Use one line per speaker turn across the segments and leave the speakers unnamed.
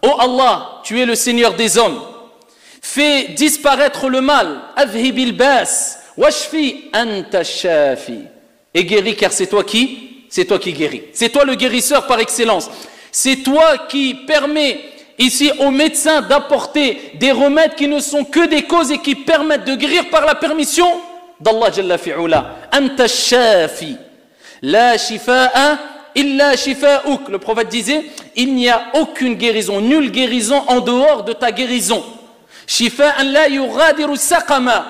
ô Allah, tu es le Seigneur des hommes, fais disparaître le mal, adhibil bas, washfi anta shafi, et guéris car c'est toi qui guéris. C'est toi le guérisseur par excellence. C'est toi qui permets ici aux médecins d'apporter des remèdes qui ne sont que des causes et qui permettent de guérir par la permission d'Allah Jalla fi'ula. Anta shafi, la shifa'a illa shifa'uk. Le prophète disait, il n'y a aucune guérison, nulle guérison en dehors de ta guérison. Shifa'an la yughadiru saqama.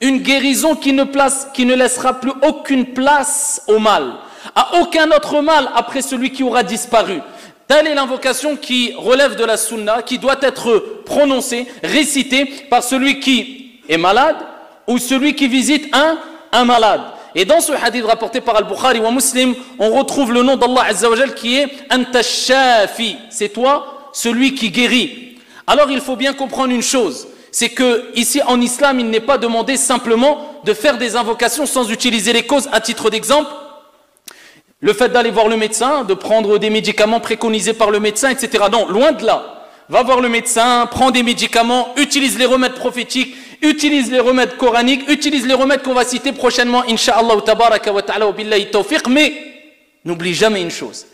Une guérison qui ne laissera plus aucune place au mal, à aucun autre mal après celui qui aura disparu. Telle est l'invocation qui relève de la sunna, qui doit être prononcée, récitée par celui qui est malade ou celui qui visite un malade. Et dans ce hadith rapporté par Al-Bukhari ou Muslim, on retrouve le nom d'Allah Azza wa Jal qui est Anta Shafi. C'est toi, celui qui guérit. Alors il faut bien comprendre une chose, c'est que ici en islam, il n'est pas demandé simplement de faire des invocations sans utiliser les causes. À titre d'exemple, le fait d'aller voir le médecin, de prendre des médicaments préconisés par le médecin, etc. Non, loin de là. Va voir le médecin, prends des médicaments, utilise les remèdes prophétiques, utilise les remèdes coraniques, utilise les remèdes qu'on va citer prochainement, Inch'Allah tabaraka wa ta'ala wa billahi tawfiq. Mais n'oublie jamais une chose,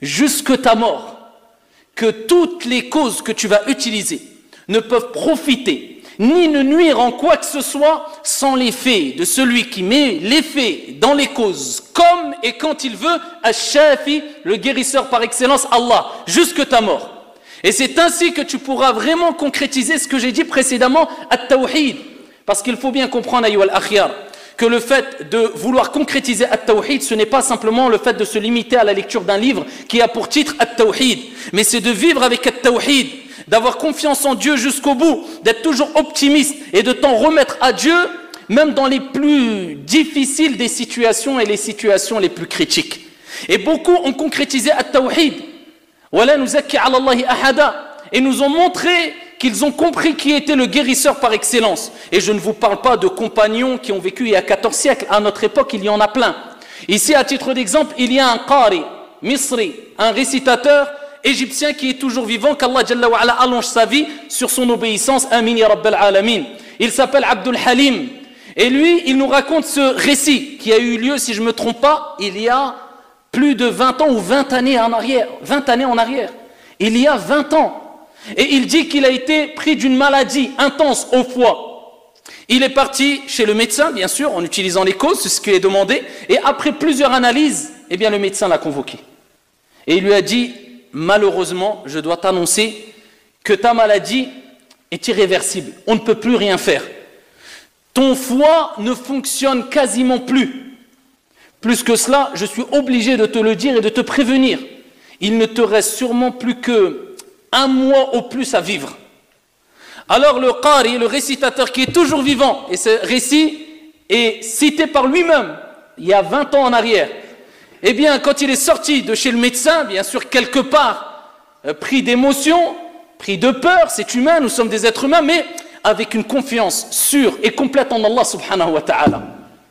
jusque ta mort, que toutes les causes que tu vas utiliser ne peuvent profiter ni ne nuire en quoi que ce soit sans l'effet de celui qui met l'effet dans les causes comme et quand il veut, Ash-Shafi, le guérisseur par excellence, Allah, jusque ta mort. Et c'est ainsi que tu pourras vraiment concrétiser ce que j'ai dit précédemment, At-Tawhid. Parce qu'il faut bien comprendre, ayyuhal akhyar, que le fait de vouloir concrétiser At-Tawhid, ce n'est pas simplement le fait de se limiter à la lecture d'un livre qui a pour titre At-Tawhid, mais c'est de vivre avec At-Tawhid, d'avoir confiance en Dieu jusqu'au bout, d'être toujours optimiste et de t'en remettre à Dieu, même dans les plus difficiles des situations et les situations les plus critiques. Et beaucoup ont concrétisé At-Tawhid, wala nuzakki ala Allahi ahada, et nous ont montré qu'ils ont compris qui était le guérisseur par excellence. Et je ne vous parle pas de compagnons qui ont vécu il y a 14 siècles, à notre époque il y en a plein. Ici à titre d'exemple, il y a un qari, misri, un récitateur égyptien qui est toujours vivant, qu'Allah Jalla wa Ala allonge sa vie sur son obéissance, amin ya rabbal alamin. Il s'appelle Abdul Halim, et lui il nous raconte ce récit qui a eu lieu, si je ne me trompe pas, il y a plus de 20 ans ou 20 années en arrière, 20 années en arrière, il y a 20 ans. Et il dit qu'il a été pris d'une maladie intense au foie. Il est parti chez le médecin, bien sûr, en utilisant les causes, c'est ce qui est demandé, et après plusieurs analyses, eh bien le médecin l'a convoqué. Et il lui a dit, malheureusement, je dois t'annoncer que ta maladie est irréversible, on ne peut plus rien faire. Ton foie ne fonctionne quasiment plus. Plus que cela, je suis obligé de te le dire et de te prévenir. Il ne te reste sûrement plus que 1 mois au plus à vivre. Alors le qari, le récitateur qui est toujours vivant, et ce récit est cité par lui-même il y a 20 ans en arrière, eh bien quand il est sorti de chez le médecin, bien sûr quelque part pris d'émotion, pris de peur, c'est humain, nous sommes des êtres humains, mais avec une confiance sûre et complète en Allah subhanahu wa ta'ala,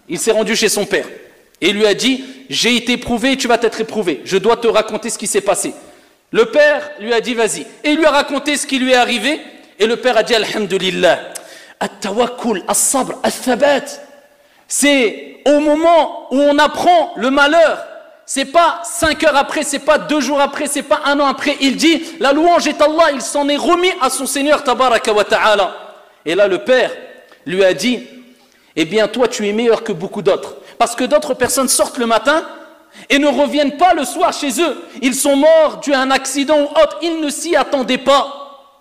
il s'est rendu chez son père et lui a dit, j'ai été éprouvé et tu vas t'être éprouvé, je dois te raconter ce qui s'est passé. Le père lui a dit vas-y, et il lui a raconté ce qui lui est arrivé, et le père a dit alhamdulillah, at-tawakkul, as-sabr, as-thabat. C'est au moment où on apprend le malheur, c'est pas 5 heures après, c'est pas 2 jours après, c'est pas 1 an après, il dit la louange est Allah, il s'en est remis à son Seigneur tabaraka wa ta'ala. Et là le père lui a dit, eh bien toi tu es meilleur que beaucoup d'autres, parce que d'autres personnes sortent le matin et ne reviennent pas le soir chez eux. Ils sont morts dû à un accident ou autre. Ils ne s'y attendaient pas.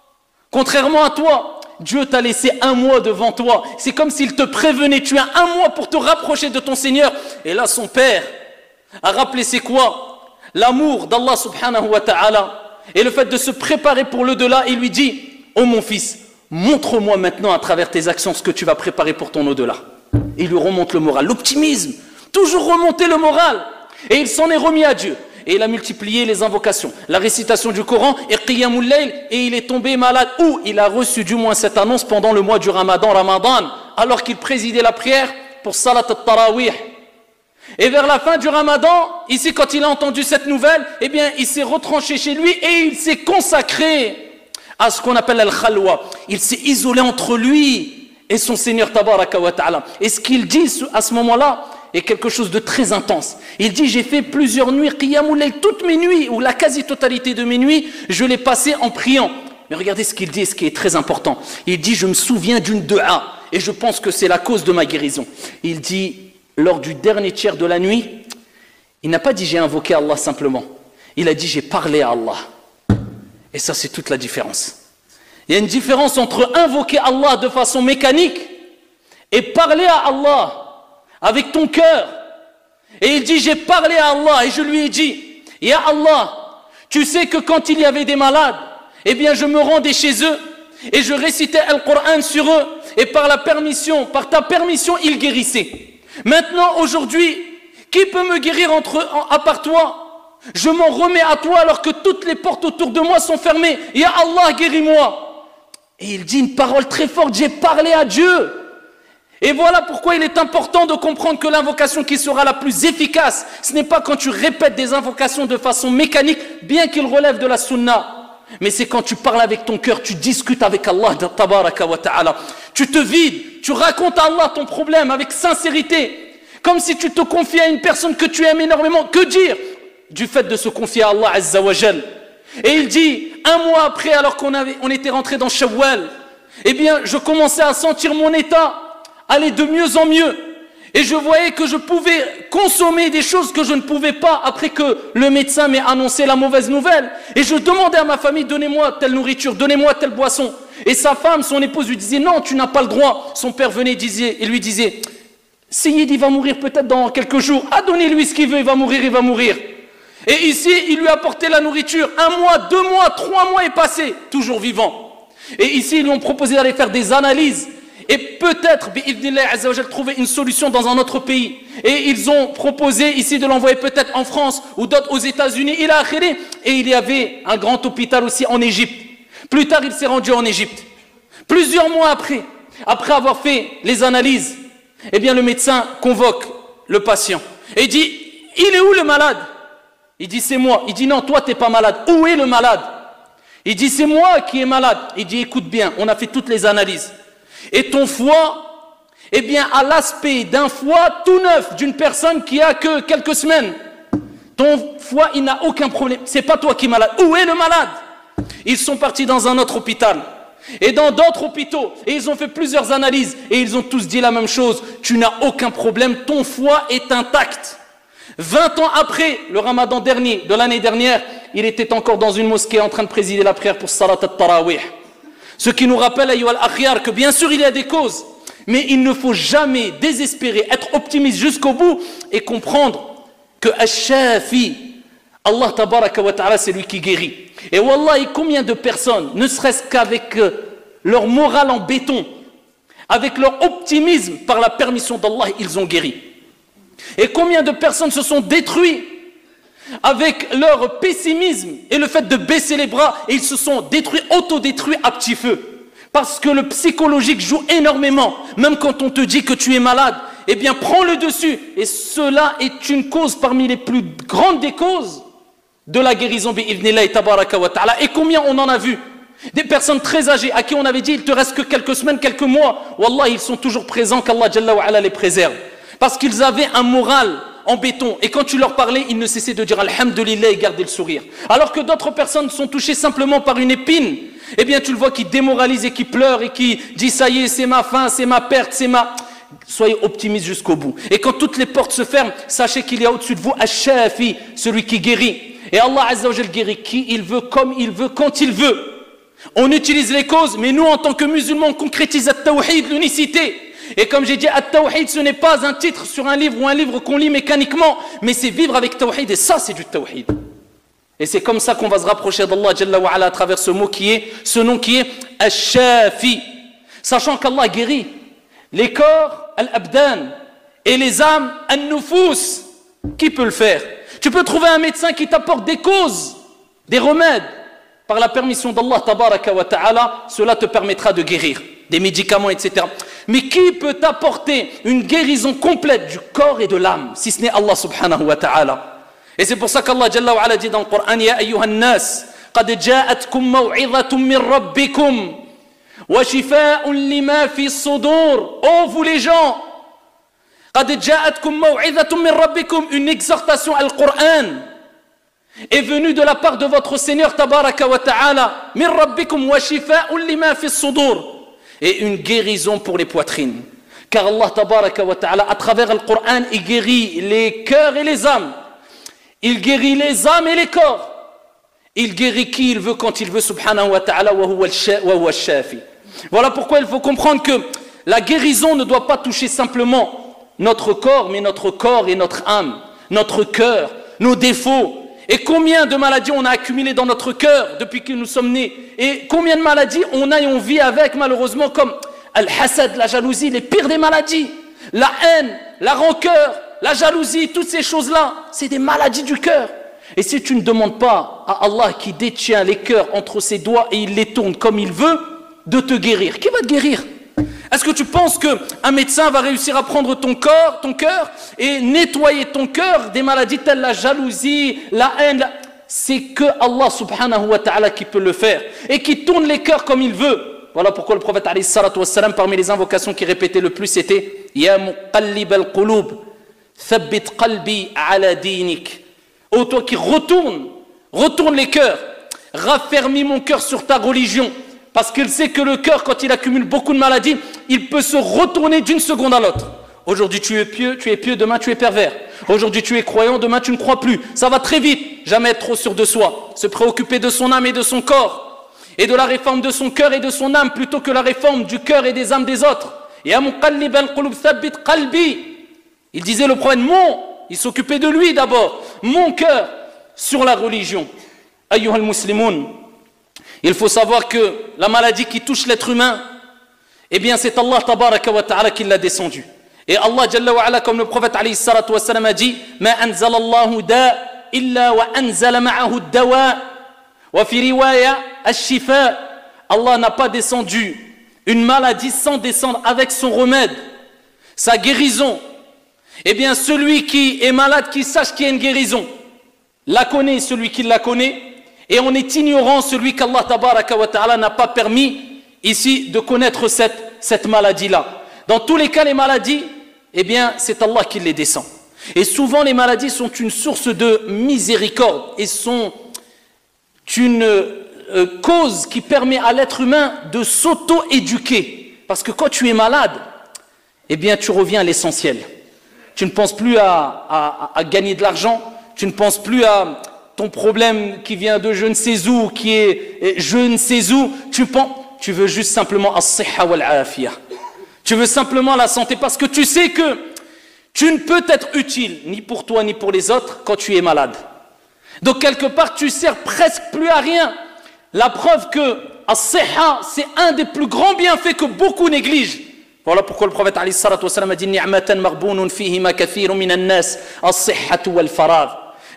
Contrairement à toi, Dieu t'a laissé 1 mois devant toi. C'est comme s'il te prévenait. Tu as 1 mois pour te rapprocher de ton Seigneur. Et là, son père a rappelé c'est quoi? L'amour d'Allah subhanahu wa ta'ala. Et le fait de se préparer pour l'au-delà. Il lui dit, oh mon fils, montre-moi maintenant à travers tes actions ce que tu vas préparer pour ton au-delà. Il lui remonte le moral. L'optimisme. Toujours remonter le moral. Et il s'en est remis à Dieu. Et il a multiplié les invocations, la récitation du Coran et Qiyamul Layl. Et il est tombé malade. Ou il a reçu du moins cette annonce pendant le mois du Ramadan, alors qu'il présidait la prière pour Salat al-Tarawih. Et vers la fin du Ramadan, ici quand il a entendu cette nouvelle, eh bien il s'est retranché chez lui et il s'est consacré à ce qu'on appelle al-khalwa. Il s'est isolé entre lui et son Seigneur tabaraka wa ta'ala. Et ce qu'il dit à ce moment-là est quelque chose de très intense. Il dit, j'ai fait plusieurs nuits, qiyamul layl, toutes mes nuits, ou la quasi-totalité de mes nuits, je l'ai passé en priant. Mais regardez ce qu'il dit, ce qui est très important. Il dit, je me souviens d'une dua, et je pense que c'est la cause de ma guérison. Il dit, lors du dernier tiers de la nuit, il n'a pas dit, j'ai invoqué Allah simplement. Il a dit, j'ai parlé à Allah. Et ça, c'est toute la différence. Il y a une différence entre invoquer Allah de façon mécanique et parler à Allah avec ton cœur. Et il dit, j'ai parlé à Allah et je lui ai dit, Ya Allah, tu sais que quand il y avait des malades, eh bien je me rendais chez eux et je récitais Al-Qur'an sur eux et par ta permission, ils guérissaient. Maintenant, aujourd'hui, qui peut me guérir à part toi? Je m'en remets à toi alors que toutes les portes autour de moi sont fermées. Ya Allah, guéris-moi. Et il dit une parole très forte, j'ai parlé à Dieu. Et voilà pourquoi il est important de comprendre que l'invocation qui sera la plus efficace, ce n'est pas quand tu répètes des invocations de façon mécanique, bien qu'il relève de la sunna, mais c'est quand tu parles avec ton cœur, tu discutes avec Allah, tabaraka wa ta'ala. Tu te vides, tu racontes à Allah ton problème avec sincérité, comme si tu te confiais à une personne que tu aimes énormément. Que dire du fait de se confier à Allah Azza wa Jal? Et il dit, un mois après, alors qu'on était rentré dans Shawwal, eh bien, je commençais à sentir mon état aller de mieux en mieux. Et je voyais que je pouvais consommer des choses que je ne pouvais pas après que le médecin m'ait annoncé la mauvaise nouvelle. Et je demandais à ma famille, donnez-moi telle nourriture, donnez-moi telle boisson. Et sa femme, son épouse lui disait, non, tu n'as pas le droit. Son père venait et lui disait, Sayyid, il va mourir peut-être dans quelques jours. Ah, donnez-lui ce qu'il veut, il va mourir, il va mourir. Et ici, il lui a apporté la nourriture. 1 mois, 2 mois, 3 mois est passé, toujours vivant. Et ici, ils lui ont proposé d'aller faire des analyses. Et peut-être, bi'idhnillah azza wa jal, trouver une solution dans un autre pays. Et ils ont proposé ici de l'envoyer peut-être en France ou d'autres aux États-Unis. Il a akhiré. Et il y avait un grand hôpital aussi en Égypte. Plus tard, il s'est rendu en Égypte. Plusieurs mois après avoir fait les analyses, eh bien le médecin convoque le patient et dit, il est où le malade? Il dit, c'est moi. Il dit, non, toi, t'es pas malade. Où est le malade? Il dit, c'est moi qui est malade. Il dit, écoute bien, on a fait toutes les analyses. Et ton foie, eh bien, a l'aspect d'un foie tout neuf, d'une personne qui a que quelques semaines. Ton foie, il n'a aucun problème. C'est pas toi qui es malade. Où est le malade? Ils sont partis dans un autre hôpital. Et dans d'autres hôpitaux. Et ils ont fait plusieurs analyses. Et ils ont tous dit la même chose. Tu n'as aucun problème. Ton foie est intact. 20 ans après le ramadan dernier, de l'année dernière, il était encore dans une mosquée en train de présider la prière pour Salat al-Tarawih. Ce qui nous rappelle, ayyuha al-akhyar, que bien sûr il y a des causes, mais il ne faut jamais désespérer, être optimiste jusqu'au bout et comprendre que Ash-Shafi, Allah tabaraka wa ta'ala, c'est lui qui guérit. Et wallahi, combien de personnes, ne serait-ce qu'avec leur morale en béton, avec leur optimisme, par la permission d'Allah, ils ont guéri. Et combien de personnes se sont détruites avec leur pessimisme et le fait de baisser les bras, et ils se sont détruits, autodétruits à petit feu. Parce que le psychologique joue énormément. Même quand on te dit que tu es malade, eh bien prends le dessus. Et cela est une cause parmi les plus grandes des causes de la guérison bi'idhnillahi tabaraka wa ta'ala. Et combien on en a vu? Des personnes très âgées à qui on avait dit il te reste que quelques semaines, quelques mois. Wallah, ils sont toujours présents, qu'Allah Jalla wa ala les préserve. Parce qu'ils avaient un moral en béton. Et quand tu leur parlais, ils ne cessaient de dire Alhamdulillah et garder le sourire. Alors que d'autres personnes sont touchées simplement par une épine. Eh bien, tu le vois qui démoralise et qui pleure et qui dit ça y est, c'est ma fin, c'est ma perte, c'est ma... Soyez optimistes jusqu'au bout. Et quand toutes les portes se ferment, sachez qu'il y a au-dessus de vous Ash-Shafi, celui qui guérit. Et Allah Azza wa Jal guérit qui il veut, comme il veut, quand il veut. On utilise les causes, mais nous, en tant que musulmans, on concrétise at-tawhid, l'unicité. Et comme j'ai dit, at-tawhid, ce n'est pas un titre sur un livre ou un livre qu'on lit mécaniquement, mais c'est vivre avec tawhid, et ça, c'est du tawhid. Et c'est comme ça qu'on va se rapprocher d'Allah Jalla wa ala à travers ce nom qui est Ash-Shafi. Sachant qu'Allah guérit les corps, al-abdan, et les âmes, al-nufus. Qui peut le faire? Tu peux trouver un médecin qui t'apporte des causes, des remèdes. Par la permission d'Allah tabaraka wa ta'ala, cela te permettra de guérir, des médicaments, etc. Mais qui peut t'apporter une guérison complète du corps et de l'âme, si ce n'est Allah subhanahu wa ta'ala? Et c'est pour ça qu'Allah Jalla wa ala dit dans le Coran, Ya ayyuhan nas, قد جاءتكم موعظة من ربكم وشفاء لما في الصدور. Oh vous les gens, قد جاءتكم موعظة من ربكم, une exhortation al-Qur'an est venue de la part de votre Seigneur tabaraka wa ta'ala, min rabbikum wa shifa'un lima fi as-sudur, et une guérison pour les poitrines. Car Allah tabaraka wa ta'ala, à travers le Coran, il guérit les cœurs et les âmes. Il guérit les âmes et les corps. Il guérit qui il veut quand il veut, subhanahu wa ta'ala, wa huwa al-shafi. Voilà pourquoi il faut comprendre que la guérison ne doit pas toucher simplement notre corps, mais notre corps et notre âme, notre cœur, nos défauts. Et combien de maladies on a accumulées dans notre cœur depuis que nous sommes nés. Et combien de maladies on a et on vit avec, malheureusement, comme al-hasad, la jalousie, les pires des maladies. La haine, la rancœur, la jalousie, toutes ces choses-là, c'est des maladies du cœur. Et si tu ne demandes pas à Allah qui détient les cœurs entre ses doigts et il les tourne comme il veut, de te guérir, qui va te guérir? Est-ce que tu penses qu'un médecin va réussir à prendre ton cœur et nettoyer ton cœur des maladies telles la jalousie, la haine? C'est que Allah subhanahu wa ta'ala qui peut le faire et qui tourne les cœurs comme il veut. Voilà pourquoi le prophète alayhi salatu wassalam, parmi les invocations qu'il répétait le plus, c'était Ya muqallib al-qulub, thabbit qalbi ala dinik. Oh toi qui retourne les cœurs, raffermis mon cœur sur ta religion. Parce qu'il sait que le cœur, quand il accumule beaucoup de maladies, il peut se retourner d'une seconde à l'autre. Aujourd'hui tu es pieux, demain tu es pervers. Aujourd'hui tu es croyant, demain tu ne crois plus. Ça va très vite, jamais être trop sûr de soi. Se préoccuper de son âme et de son corps. Et de la réforme de son cœur et de son âme, plutôt que la réforme du cœur et des âmes des autres. Ya muqallib al-qulub thabbit qalbi. Il disait le prophète, il s'occupait de lui d'abord. Mon cœur sur la religion. Ayyuhal muslimoun. Il faut savoir que la maladie qui touche l'être humain, eh bien c'est Allah tabaraka wa ta'ala qui l'a descendu. Et Allah jalla wa ala, comme le prophète alayhi salatu wa salam a dit, ma anzala Allahu da illa wa anzala ma'ahu dawa wa fi riwaya ash-shifa. Allah n'a pas descendu une maladie sans descendre avec son remède, sa guérison. Eh bien celui qui est malade, qui sache qu'il y a une guérison, la connaît celui qui la connaît. Et on est ignorant celui qu'Allah tabaraka wa ta'ala n'a pas permis ici de connaître cette maladie-là. Dans tous les cas, les maladies, eh bien, c'est Allah qui les descend. Et souvent, les maladies sont une source de miséricorde et sont une cause qui permet à l'être humain de s'auto-éduquer. Parce que quand tu es malade, eh bien, tu reviens à l'essentiel. Tu ne penses plus à gagner de l'argent, tu ne penses plus à ton problème qui vient de je ne sais où, qui est je ne sais où, tu veux juste simplement as-sihha wal-afiyah. Tu veux simplement la santé parce que tu sais que tu ne peux être utile ni pour toi ni pour les autres quand tu es malade. Donc quelque part tu sers presque plus à rien. La preuve que as-sihha, c'est un des plus grands bienfaits que beaucoup négligent. Voilà pourquoi le prophète alayhi salatu wassalam a dit ni'matan maghbounun fihima kathirun minan nas as-sihhatu wal-faragh.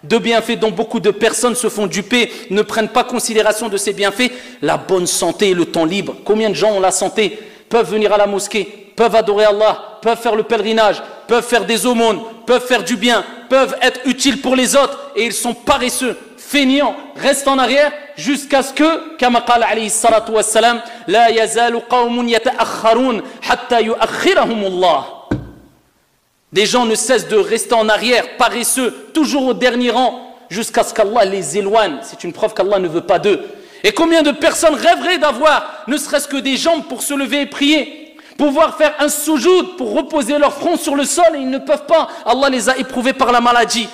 Deux bienfaits dont beaucoup de personnes se font duper, ne prennent pas considération de ces bienfaits. La bonne santé et le temps libre. Combien de gens ont la santé, peuvent venir à la mosquée, peuvent adorer Allah, peuvent faire le pèlerinage, peuvent faire des aumônes, peuvent faire du bien, peuvent être utiles pour les autres, et ils sont paresseux, feignants, restent en arrière jusqu'à ce que, kama qala alayhi salatu wassalam, la yazalu qawmun yata'akharun hatta yu'akhirahum Allah. Des gens ne cessent de rester en arrière, paresseux, toujours au dernier rang, jusqu'à ce qu'Allah les éloigne. C'est une preuve qu'Allah ne veut pas d'eux. Et combien de personnes rêveraient d'avoir, ne serait-ce que des jambes pour se lever et prier, pouvoir faire un soujoud pour reposer leur front sur le sol, et ils ne peuvent pas. Allah les a éprouvés par la maladie.